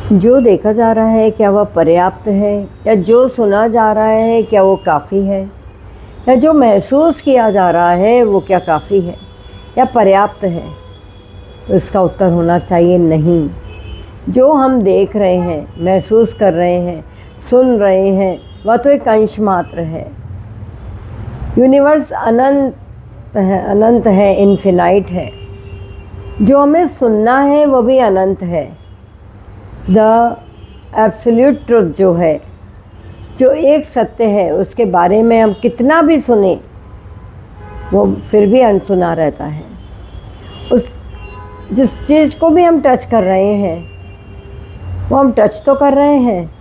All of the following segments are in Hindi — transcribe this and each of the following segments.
जो देखा जा रहा है क्या वह पर्याप्त है, या जो सुना जा रहा है क्या वो काफ़ी है, या जो महसूस किया जा रहा है वो क्या काफ़ी है या पर्याप्त है? तो इसका उत्तर होना चाहिए नहीं। जो हम देख रहे हैं, महसूस कर रहे हैं, सुन रहे हैं, वह तो एक अंश मात्र है। यूनिवर्स अनंत है, इन्फिनाइट है। जो हमें सुनना है वो भी अनंत है। द एब्सोल्यूट ट्रुथ जो है, जो एक सत्य है, उसके बारे में हम कितना भी सुने वो फिर भी अनसुना रहता है। उस जिस चीज़ को भी हम टच कर रहे हैं वो हम टच तो कर रहे हैं,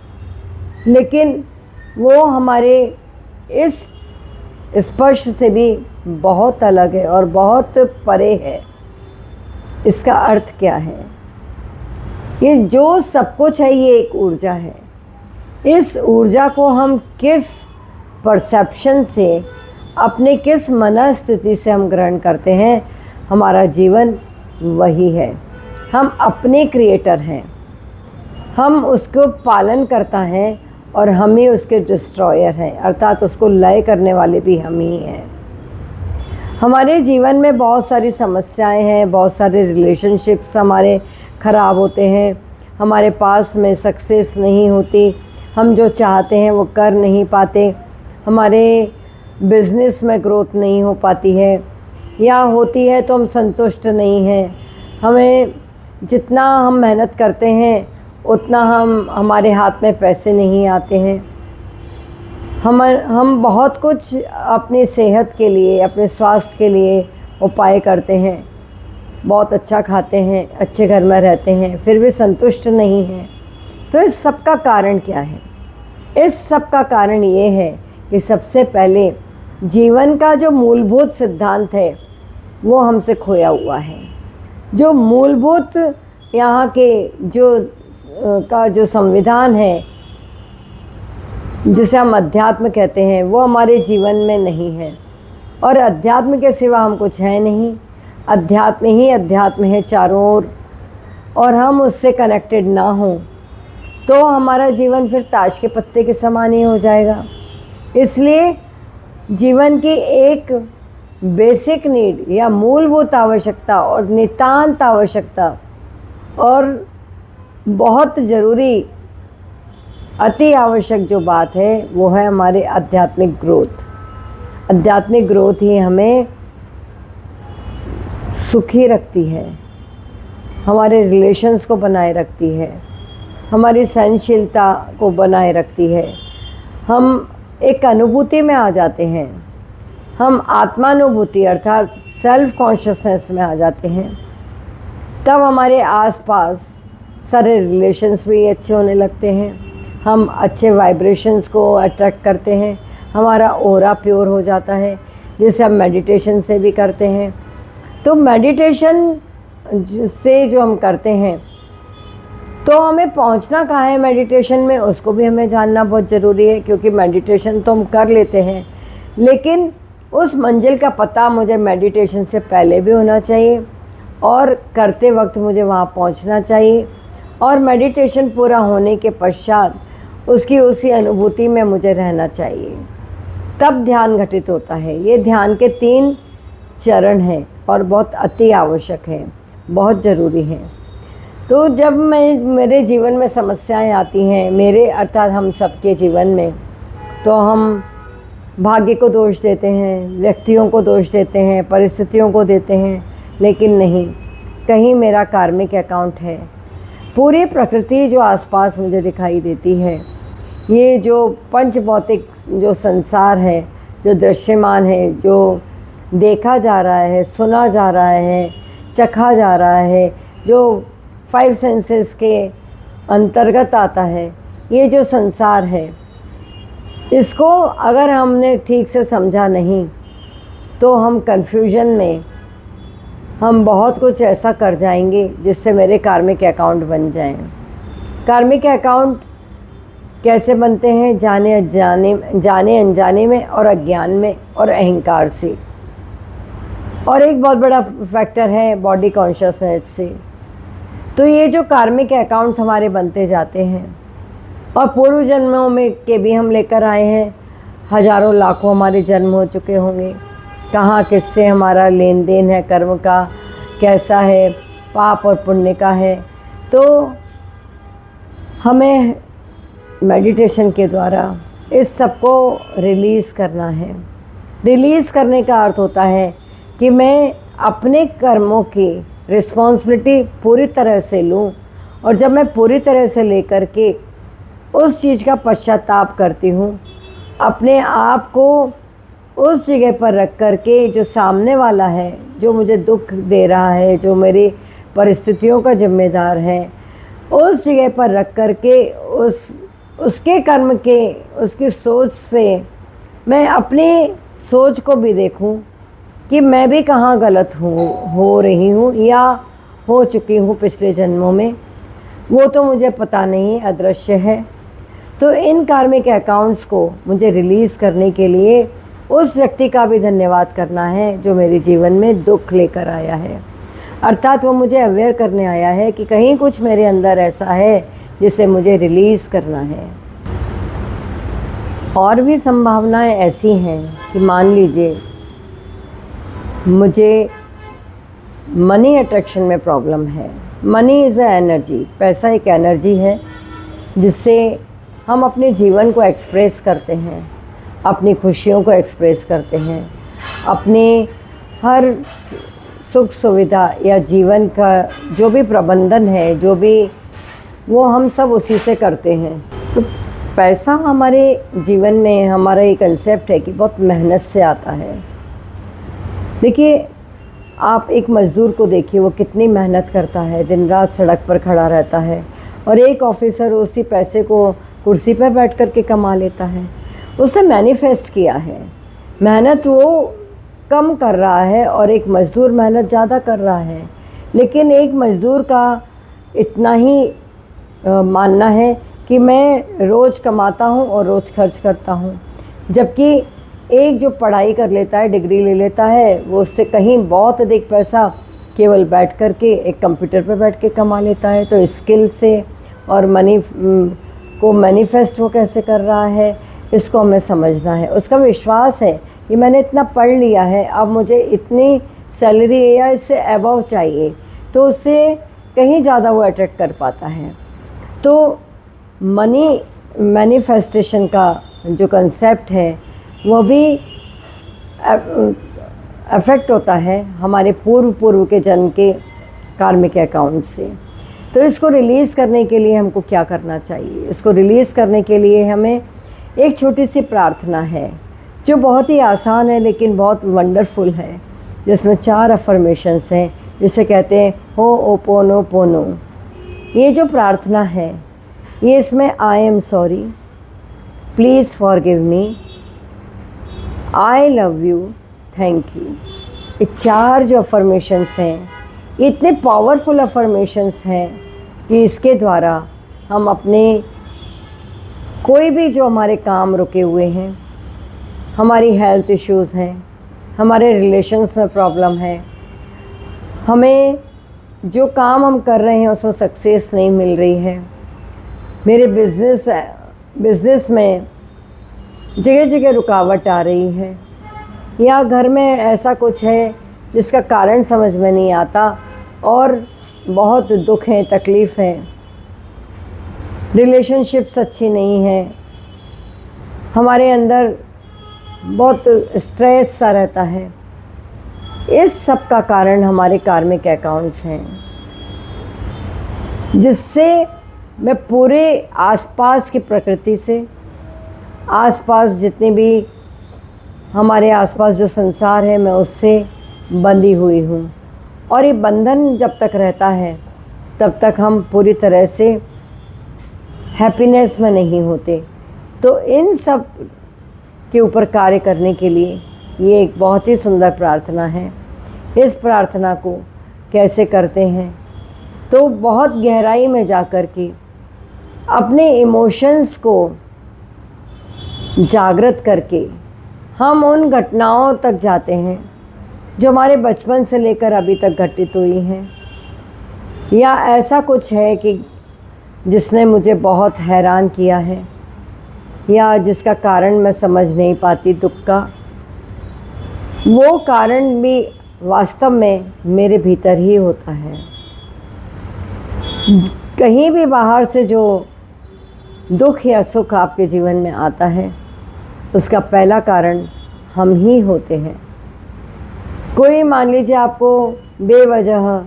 लेकिन वो हमारे इस स्पर्श से भी बहुत अलग है और बहुत परे है। इसका अर्थ क्या है? ये जो सब कुछ है ये एक ऊर्जा है। इस ऊर्जा को हम किस परसेप्शन से, अपने किस मनस्थिति से हम ग्रहण करते हैं, हमारा जीवन वही है। हम अपने क्रिएटर हैं, हम उसको पालन करता है और हम ही उसके डिस्ट्रॉयर हैं, अर्थात उसको लय करने वाले भी हम ही हैं। हमारे जीवन में बहुत सारी समस्याएं हैं, बहुत सारे रिलेशनशिप्स हमारे ख़राब होते हैं, हमारे पास में सक्सेस नहीं होती, हम जो चाहते हैं वो कर नहीं पाते, हमारे बिज़नेस में ग्रोथ नहीं हो पाती है, या होती है तो हम संतुष्ट नहीं हैं। हमें जितना हम मेहनत करते हैं उतना हमारे हाथ में पैसे नहीं आते हैं। हम बहुत कुछ अपनी सेहत के लिए, अपने स्वास्थ्य के लिए उपाय करते हैं, बहुत अच्छा खाते हैं, अच्छे घर में रहते हैं, फिर भी संतुष्ट नहीं हैं। तो इस सब का कारण क्या है? इस सब का कारण ये है कि सबसे पहले जीवन का जो मूलभूत सिद्धांत है वो हमसे खोया हुआ है। जो मूलभूत यहाँ के जो संविधान है, जिसे हम अध्यात्म कहते हैं, वो हमारे जीवन में नहीं है। और अध्यात्म के सिवा हम कुछ है नहीं। अध्यात्म ही अध्यात्म है चारों ओर, और हम उससे कनेक्टेड ना हों तो हमारा जीवन फिर ताश के पत्ते के समान ही हो जाएगा। इसलिए जीवन की एक बेसिक नीड या मूलभूत आवश्यकता और नितांत आवश्यकता और बहुत ज़रूरी, अति आवश्यक जो बात है वो है हमारे आध्यात्मिक ग्रोथ। आध्यात्मिक ग्रोथ ही हमें सुखी रखती है, हमारे रिलेशंस को बनाए रखती है, हमारी सहनशीलता को बनाए रखती है। हम एक अनुभूति में आ जाते हैं, हम आत्मानुभूति अर्थात सेल्फ कॉन्शियसनेस में आ जाते हैं। तब हमारे आसपास सारे रिलेशंस भी अच्छे होने लगते हैं, हम अच्छे वाइब्रेशंस को अट्रैक्ट करते हैं, हमारा ऑरा प्योर हो जाता है, जिसे हम मेडिटेशन से भी करते हैं। तो मेडिटेशन से जो हम करते हैं, तो हमें पहुंचना कहाँ है मेडिटेशन में, उसको भी हमें जानना बहुत ज़रूरी है। क्योंकि मेडिटेशन तो हम कर लेते हैं, लेकिन उस मंजिल का पता मुझे मेडिटेशन से पहले भी होना चाहिए और करते वक्त मुझे वहाँ पहुँचना चाहिए, और मेडिटेशन पूरा होने के पश्चात उसकी उसी अनुभूति में मुझे रहना चाहिए। तब ध्यान घटित होता है। ये ध्यान के 3 चरण हैं और बहुत अति आवश्यक है, बहुत ज़रूरी है। तो जब मेरे जीवन में समस्याएं आती हैं, मेरे अर्थात हम सबके जीवन में, तो हम भाग्य को दोष देते हैं, व्यक्तियों को दोष देते हैं, परिस्थितियों को देते हैं, लेकिन नहीं, कहीं मेरा कार्मिक अकाउंट है। पूरी प्रकृति जो आसपास मुझे दिखाई देती है, ये जो पंच भौतिक जो संसार है, जो दृश्यमान है, जो देखा जा रहा है, सुना जा रहा है, चखा जा रहा है, जो 5 सेंसेस के अंतर्गत आता है, ये जो संसार है, इसको अगर हमने ठीक से समझा नहीं तो हम कन्फ्यूजन में हम बहुत कुछ ऐसा कर जाएंगे जिससे मेरे कार्मिक अकाउंट बन जाएं। कार्मिक अकाउंट कैसे बनते हैं? जाने अनजाने में और अज्ञान में और अहंकार से। और एक बहुत बड़ा फैक्टर है बॉडी कॉन्शियसनेस से। तो ये जो कार्मिक अकाउंट्स हमारे बनते जाते हैं, और पूर्व जन्मों में के भी हम लेकर आए हैं, हजारों लाखों हमारे जन्म हो चुके होंगे। कहाँ किससे हमारा लेन देन है, कर्म का कैसा है, पाप और पुण्य का है। तो हमें मेडिटेशन के द्वारा इस सब को रिलीज़ करना है। रिलीज़ करने का अर्थ होता है कि मैं अपने कर्मों की रिस्पॉन्सिबिलिटी पूरी तरह से लूं, और जब मैं पूरी तरह से लेकर के उस चीज़ का पश्चाताप करती हूँ, अपने आप को उस जगह पर रख कर के, जो सामने वाला है, जो मुझे दुख दे रहा है, जो मेरी परिस्थितियों का जिम्मेदार है, उस जगह पर रख कर के उसके कर्म के, उसकी सोच से मैं अपनी सोच को भी देखूं कि मैं भी कहाँ गलत हो रही हूँ या हो चुकी हूँ पिछले जन्मों में। वो तो मुझे पता नहीं, अदृश्य है। तो इन कार्मिक अकाउंट्स को मुझे रिलीज़ करने के लिए उस व्यक्ति का भी धन्यवाद करना है जो मेरे जीवन में दुख लेकर आया है। अर्थात वो मुझे अवेयर करने आया है कि कहीं कुछ मेरे अंदर ऐसा है जिसे मुझे रिलीज़ करना है। और भी संभावनाएं ऐसी हैं कि मान लीजिए मुझे मनी अट्रैक्शन में प्रॉब्लम है। मनी इज़ अ एनर्जी, पैसा एक एनर्जी है जिससे हम अपने जीवन को एक्सप्रेस करते हैं, अपनी खुशियों को एक्सप्रेस करते हैं, अपने हर सुख सुविधा या जीवन का जो भी प्रबंधन है, जो भी, वो हम सब उसी से करते हैं। तो पैसा हमारे जीवन में, हमारा एक कंसेप्ट है कि बहुत मेहनत से आता है। देखिए, आप एक मज़दूर को देखिए, वो कितनी मेहनत करता है, दिन रात सड़क पर खड़ा रहता है, और एक ऑफिसर उसी पैसे को कुर्सी पर बैठ कर के कमा लेता है। उसे मैनिफेस्ट किया है, मेहनत वो कम कर रहा है और एक मज़दूर मेहनत ज़्यादा कर रहा है। लेकिन एक मज़दूर का इतना ही मानना है कि मैं रोज़ कमाता हूँ और रोज़ खर्च करता हूँ, जबकि एक जो पढ़ाई कर लेता है, डिग्री ले लेता है, वो उससे कहीं बहुत अधिक पैसा केवल बैठ कर के एक कंप्यूटर पर बैठ के कमा लेता है। तो स्किल से और मनी को मैनिफेस्ट वो कैसे कर रहा है, इसको हमें समझना है। उसका विश्वास है कि मैंने इतना पढ़ लिया है, अब मुझे इतनी सैलरी या इससे अबव चाहिए, तो उससे कहीं ज़्यादा वो अट्रैक्ट कर पाता है। तो मनी मैनिफेस्टेशन का जो कंसेप्ट है वो भी अफेक्ट होता है हमारे पूर्व के जन्म के कार्मिक अकाउंट से। तो इसको रिलीज़ करने के लिए हमको क्या करना चाहिए? इसको रिलीज़ करने के लिए हमें एक छोटी सी प्रार्थना है जो बहुत ही आसान है लेकिन बहुत वंडरफुल है, जिसमें 4 अफर्मेशंस हैं, जिसे कहते हैं होओपोनोपोनो। ये जो प्रार्थना है, ये इसमें I am sorry, please forgive me, I love you, thank you. ये 4 जो अफर्मेशंस हैं, ये इतने पावरफुल अफर्मेशंस हैं कि इसके द्वारा हम अपने कोई भी जो हमारे काम रुके हुए हैं, हमारी हेल्थ इश्यूज़ हैं, हमारे रिलेशन्स में प्रॉब्लम है, हमें जो काम हम कर रहे हैं उसमें सक्सेस नहीं मिल रही है, मेरे बिज़नेस में जगह जगह रुकावट आ रही है, या घर में ऐसा कुछ है जिसका कारण समझ में नहीं आता और बहुत दुख है, तकलीफ़ है, रिलेशनशिप्स अच्छी नहीं है, हमारे अंदर बहुत स्ट्रेस सा रहता है। इस सब का कारण हमारे कार्मिक अकाउंट्स हैं, जिससे मैं पूरे आसपास की प्रकृति से, आसपास जितने भी हमारे आसपास जो संसार है, मैं उससे बंधी हुई हूँ। और ये बंधन जब तक रहता है तब तक हम पूरी तरह से हैप्पीनेस में नहीं होते। तो इन सब के ऊपर कार्य करने के लिए ये एक बहुत ही सुंदर प्रार्थना है। इस प्रार्थना को कैसे करते हैं? तो बहुत गहराई में जाकर के अपने इमोशंस को जागृत करके हम उन घटनाओं तक जाते हैं जो हमारे बचपन से लेकर अभी तक घटित हुई हैं। या ऐसा कुछ है कि जिसने मुझे बहुत हैरान किया है, या जिसका कारण मैं समझ नहीं पाती दुख का, वो कारण भी वास्तव में मेरे भीतर ही होता है। कहीं भी बाहर से जो दुख या सुख आपके जीवन में आता है, उसका पहला कारण हम ही होते हैं। कोई मान लीजिए आपको बेवजह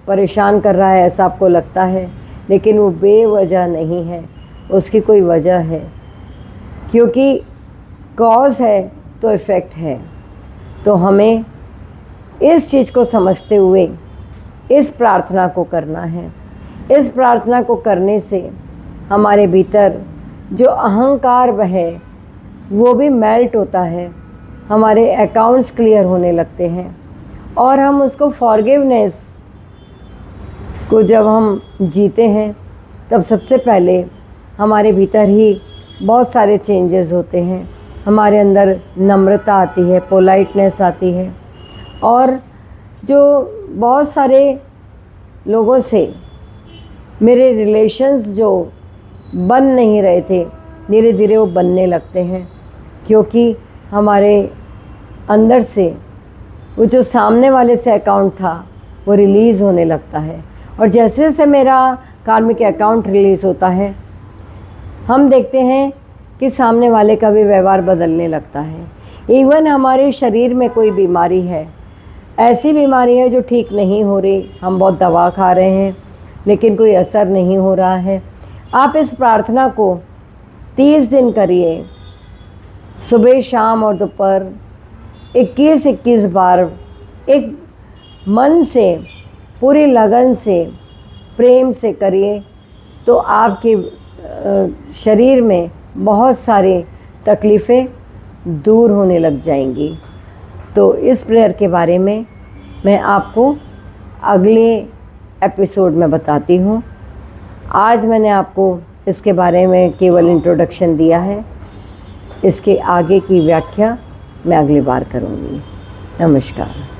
परेशान कर रहा है, ऐसा आपको लगता है, लेकिन वो बेवजह नहीं है, उसकी कोई वजह है, क्योंकि कॉज है तो इफ़ेक्ट है। तो हमें इस चीज़ को समझते हुए इस प्रार्थना को करना है। इस प्रार्थना को करने से हमारे भीतर जो अहंकार है वो भी मेल्ट होता है, हमारे अकाउंट्स क्लियर होने लगते हैं, और हम उसको फॉरगिवनेस को जब हम जीते हैं तब सबसे पहले हमारे भीतर ही बहुत सारे चेंजेस होते हैं। हमारे अंदर नम्रता आती है, पोलाइटनेस आती है, और जो बहुत सारे लोगों से मेरे रिलेशंस जो बन नहीं रहे थे, धीरे धीरे वो बनने लगते हैं, क्योंकि हमारे अंदर से वो जो सामने वाले से अकाउंट था वो रिलीज़ होने लगता है। और जैसे जैसे मेरा कार्मिक अकाउंट रिलीज़ होता है, हम देखते हैं कि सामने वाले का भी व्यवहार बदलने लगता है। इवन हमारे शरीर में कोई बीमारी है, ऐसी बीमारी है जो ठीक नहीं हो रही, हम बहुत दवा खा रहे हैं लेकिन कोई असर नहीं हो रहा है, आप इस प्रार्थना को 30 दिन करिए, सुबह शाम और दोपहर 21-21 बार, एक मन से पूरी लगन से प्रेम से करिए, तो आपके शरीर में बहुत सारी तकलीफ़ें दूर होने लग जाएंगी। तो इस प्रेयर के बारे में मैं आपको अगले एपिसोड में बताती हूँ। आज मैंने आपको इसके बारे में केवल इंट्रोडक्शन दिया है, इसके आगे की व्याख्या मैं अगली बार करूँगी। नमस्कार।